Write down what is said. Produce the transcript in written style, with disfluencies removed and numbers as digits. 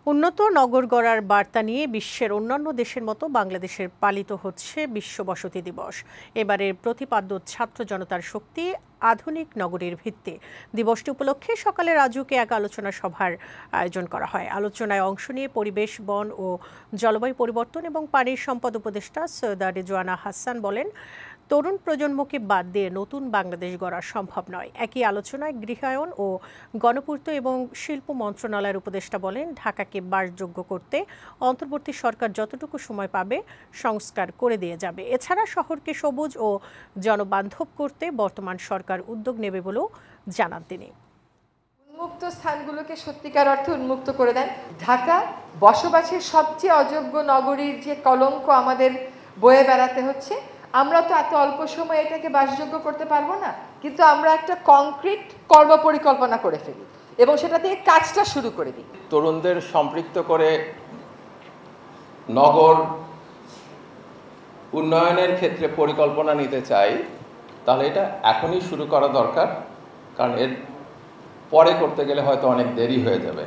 উন্নত নগর গড়ার বার্তা নিয়ে বিশ্বের অন্যান্য দেশের মতো বাংলাদেশের পালিত হচ্ছে বিশ্ব বসতি দিবস। এবারের প্রতিপাদ্য ছাত্র জনতার শক্তি, আধুনিক নগরীর ভিত্তি। দিবসটি উপলক্ষে সকালে রাজুকে এক আলোচনা সভার আয়োজন করা হয়। আলোচনায় অংশ নিয়ে পরিবেশ, বন ও জলবায়ু পরিবর্তন এবং পানির সম্পদ উপদেষ্টা সৈয়দা রিজওয়ানা হাসান বলেন, তরুণ প্রজন্মকে বাদ দিয়ে নতুন বাংলাদেশ গড়া সম্ভব নয়। একই আলোচনায় গৃহায়ন ও গণপূর্ত এবং শিল্প মন্ত্রণালয়ের উপদেষ্টা বলেন, ঢাকাকে বাসযোগ্য করতে অন্তর্বর্তী সরকার যতটুকু সময় পাবে সংস্কার করে দিয়ে যাবে। এছাড়া শহরকে সবুজ ও জনবান্ধব করতে বর্তমান সরকার উদ্যোগ নেবে বলেও জানান তিনি। উন্মুক্ত স্থানগুলোকে সত্যিকার অর্থে উন্মুক্ত করে দেন। ঢাকা বসবাসের সবচেয়ে অযোগ্য নগরীর যে কলঙ্ক আমাদের বয়ে বেড়াতে হচ্ছে, আমরা তো এত অল্প সময়ে এটাকে বাসযোগ্য করতে পারবো না, কিন্তু আমরা একটা কংক্রিট কর্মপরিকল্পনা করে ফেলি এবং সেটা থেকে কাজটা শুরু করে দিই। তরুণদের সম্পৃক্ত করে নগর উন্নয়নের ক্ষেত্রে পরিকল্পনা নিতে চাই, তাহলে এটা এখনই শুরু করা দরকার, কারণ এর পরে করতে গেলে হয়তো অনেক দেরি হয়ে যাবে।